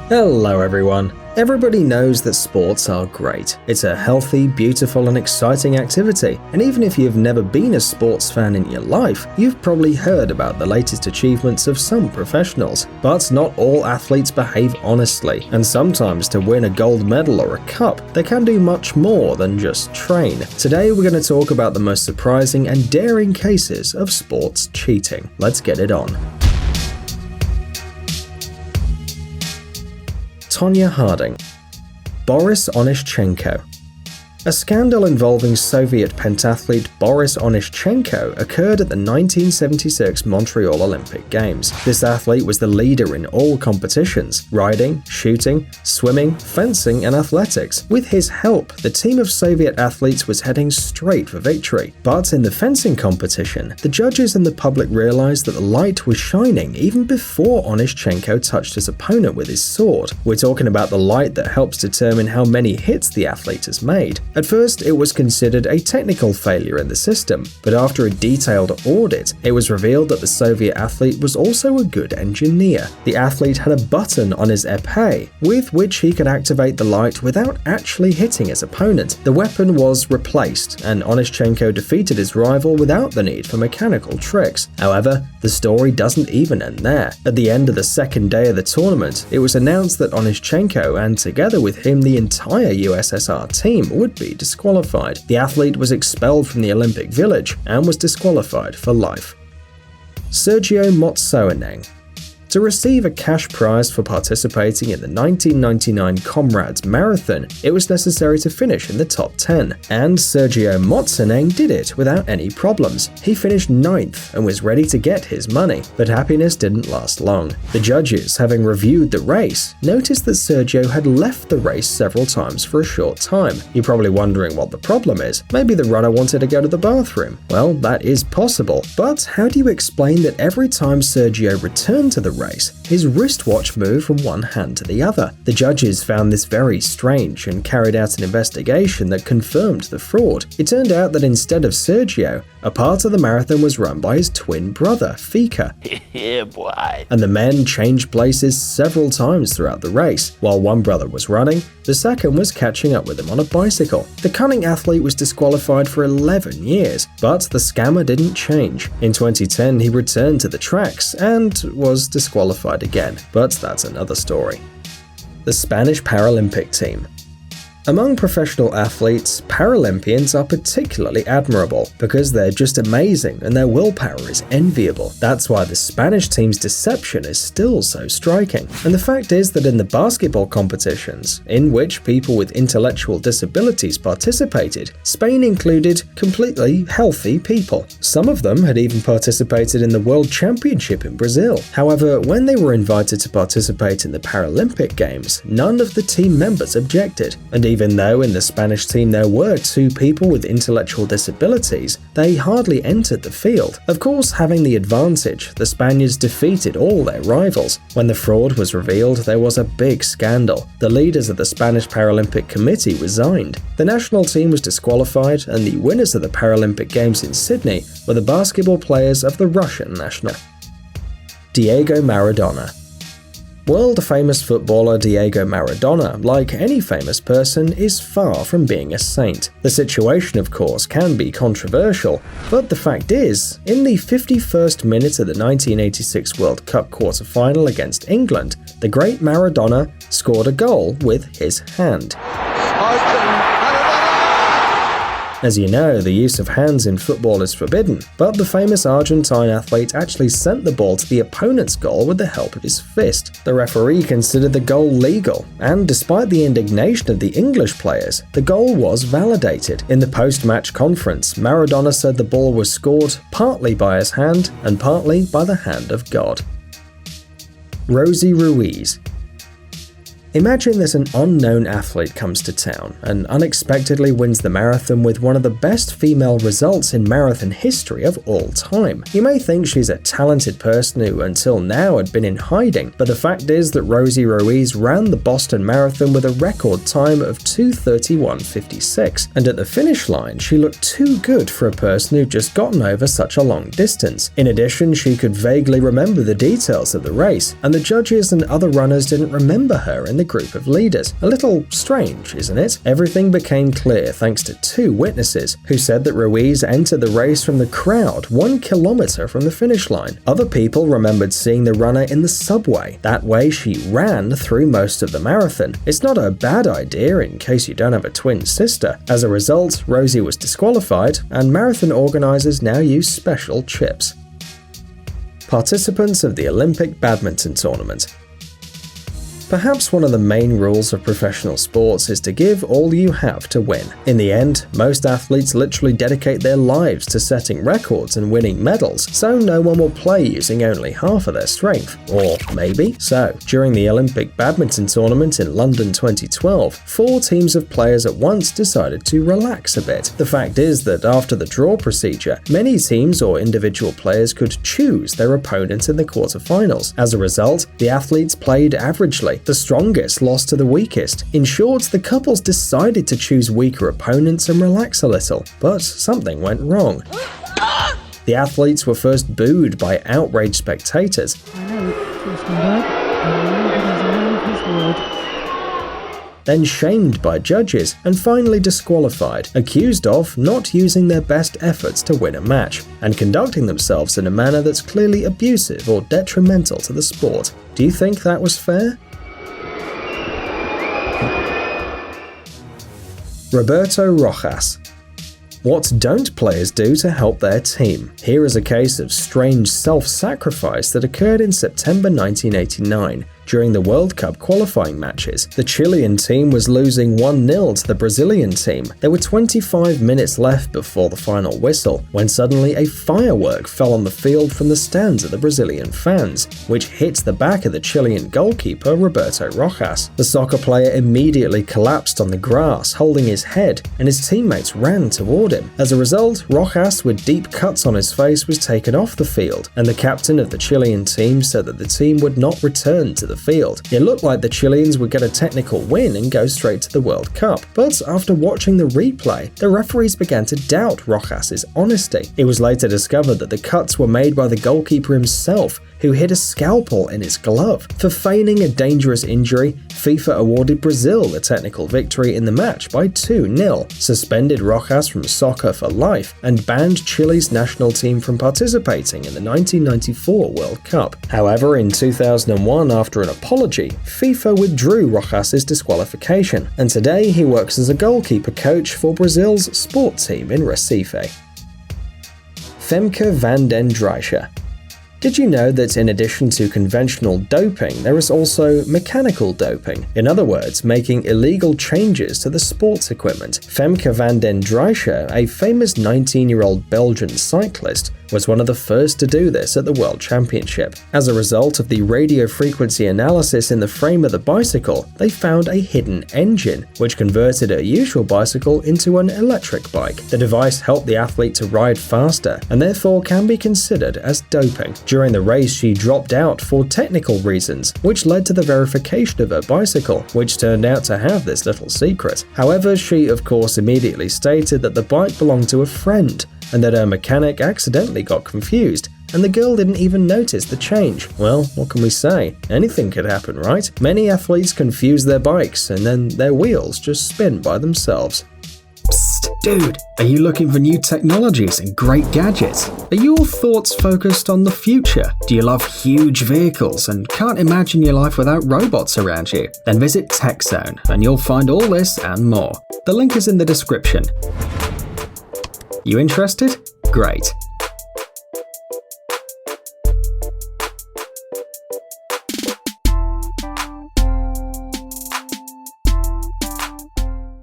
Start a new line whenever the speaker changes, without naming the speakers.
Hello everyone. Everybody knows that sports are great. It's a healthy, beautiful and exciting activity, and even if you've never been a sports fan in your life, you've probably heard about the latest achievements of some professionals. But not all athletes behave honestly, and sometimes to win a gold medal or a cup, they can do much more than just train. Today we're going to talk about the most surprising and daring cases of sports cheating. Let's get it on. Tonya Harding. Boris Onischenko. A scandal involving Soviet pentathlete Boris Onischenko occurred at the 1976 Montreal Olympic Games. This athlete was the leader in all competitions: riding, shooting, swimming, fencing, and athletics. With his help, the team of Soviet athletes was heading straight for victory. But in the fencing competition, the judges and the public realized that the light was shining even before Onischenko touched his opponent with his sword. We're talking about the light that helps determine how many hits the athlete has made. At first, it was considered a technical failure in the system, but after a detailed audit, it was revealed that the Soviet athlete was also a good engineer. The athlete had a button on his épée, with which he could activate the light without actually hitting his opponent. The weapon was replaced, and Onischenko defeated his rival without the need for mechanical tricks. However, the story doesn't even end there. At the end of the second day of the tournament, it was announced that Onischenko, and together with him the entire USSR team, would be disqualified. The athlete was expelled from the Olympic Village and was disqualified for life. Sergio Matsoan. To receive a cash prize for participating in the 1999 Comrades Marathon, it was necessary to finish in the top 10, and Sergio Matsoan did it without any problems. He finished 9th and was ready to get his money, but happiness didn't last long. The judges, having reviewed the race, noticed that Sergio had left the race several times for a short time. You're probably wondering what the problem is. Maybe the runner wanted to go to the bathroom. Well, that is possible, but how do you explain that every time Sergio returned to the race, his wristwatch moved from one hand to the other? The judges found this very strange and carried out an investigation that confirmed the fraud. It turned out that instead of Sergio, a part of the marathon was run by his twin brother, Fika. Yeah, boy. And the men changed places several times throughout the race. While one brother was running, the second was catching up with him on a bicycle. The cunning athlete was disqualified for 11 years, but the scammer didn't change. In 2010, he returned to the tracks and was disqualified again, but that's another story. The Spanish Paralympic team. Among professional athletes, Paralympians are particularly admirable because they're just amazing and their willpower is enviable. That's why the Spanish team's deception is still so striking. And the fact is that in the basketball competitions, in which people with intellectual disabilities participated, Spain included completely healthy people. Some of them had even participated in the World Championship in Brazil. However, when they were invited to participate in the Paralympic Games, none of the team members objected. And even though in the Spanish team there were 2 people with intellectual disabilities, they hardly entered the field. Of course, having the advantage, the Spaniards defeated all their rivals. When the fraud was revealed, there was a big scandal. The leaders of the Spanish Paralympic Committee resigned. The national team was disqualified, and the winners of the Paralympic Games in Sydney were the basketball players of the Russian national. Diego Maradona. World-famous footballer Diego Maradona, like any famous person, is far from being a saint. The situation, of course, can be controversial, but the fact is, in the 51st minute of the 1986 World Cup quarter-final against England, the great Maradona scored a goal with his hand. As you know, the use of hands in football is forbidden, but the famous Argentine athlete actually sent the ball to the opponent's goal with the help of his fist. The referee considered the goal legal, and despite the indignation of the English players, the goal was validated. In the post-match conference, Maradona said the ball was scored partly by his hand and partly by the hand of God. Rosie Ruiz. Imagine that an unknown athlete comes to town and unexpectedly wins the marathon with one of the best female results in marathon history of all time. You may think she's a talented person who until now had been in hiding, but the fact is that Rosie Ruiz ran the Boston Marathon with a record time of 2:31:56, and at the finish line she looked too good for a person who'd just gotten over such a long distance. In addition, she could vaguely remember the details of the race, and the judges and other runners didn't remember her in the group of leaders. A little strange, isn't it? Everything became clear thanks to two witnesses who said that Ruiz entered the race from the crowd 1 kilometer from the finish line. Other people remembered seeing the runner in the subway. That way she ran through most of the marathon. It's not a bad idea in case you don't have a twin sister. As a result, Rosie was disqualified, and marathon organizers now use special chips. Participants of the Olympic badminton tournament. Perhaps one of the main rules of professional sports is to give all you have to win. In the end, most athletes literally dedicate their lives to setting records and winning medals, so no one will play using only half of their strength. Or maybe so. During the Olympic badminton tournament in London 2012, 4 teams of players at once decided to relax a bit. The fact is that after the draw procedure, many teams or individual players could choose their opponent in the quarterfinals. As a result, the athletes played averagely. The strongest lost to the weakest. In short, the couples decided to choose weaker opponents and relax a little, but something went wrong. The athletes were first booed by outraged spectators, then shamed by judges, and finally disqualified, accused of not using their best efforts to win a match, and conducting themselves in a manner that's clearly abusive or detrimental to the sport. Do you think that was fair? Roberto Rojas. What don't players do to help their team? Here is a case of strange self-sacrifice that occurred in September 1989. During the World Cup qualifying matches, the Chilean team was losing 1-0 to the Brazilian team. There were 25 minutes left before the final whistle, when suddenly a firework fell on the field from the stands of the Brazilian fans, which hit the back of the Chilean goalkeeper Roberto Rojas. The soccer player immediately collapsed on the grass, holding his head, and his teammates ran toward him. As a result, Rojas, with deep cuts on his face, was taken off the field, and the captain of the Chilean team said that the team would not return to the field. It looked like the Chileans would get a technical win and go straight to the World Cup, but after watching the replay, the referees began to doubt Rojas' honesty. It was later discovered that the cuts were made by the goalkeeper himself, who hid a scalpel in his glove. For feigning a dangerous injury, FIFA awarded Brazil the technical victory in the match by 2-0, suspended Rojas from soccer for life, and banned Chile's national team from participating in the 1994 World Cup. However, in 2001, after an apology, FIFA withdrew Rojas' disqualification, and today he works as a goalkeeper coach for Brazil's sport team in Recife. Femke van den Drijke. Did you know that in addition to conventional doping, there is also mechanical doping? In other words, making illegal changes to the sports equipment. Femke van den Drijke, a famous 19-year-old Belgian cyclist, was one of the first to do this at the World Championship. As a result of the radio frequency analysis in the frame of the bicycle, they found a hidden engine, which converted a usual bicycle into an electric bike. The device helped the athlete to ride faster, and therefore can be considered as doping. During the race, she dropped out for technical reasons, which led to the verification of her bicycle, which turned out to have this little secret. However, she of course immediately stated that the bike belonged to a friend, and that her mechanic accidentally got confused, and the girl didn't even notice the change. Well, what can we say? Anything could happen, right? Many athletes confuse their bikes, and then their wheels just spin by themselves. Psst, dude, are you looking for new technologies and great gadgets? Are your thoughts focused on the future? Do you love huge vehicles and can't imagine your life without robots around you? Then visit TechZone, and you'll find all this and more. The link is in the description. You interested? Great.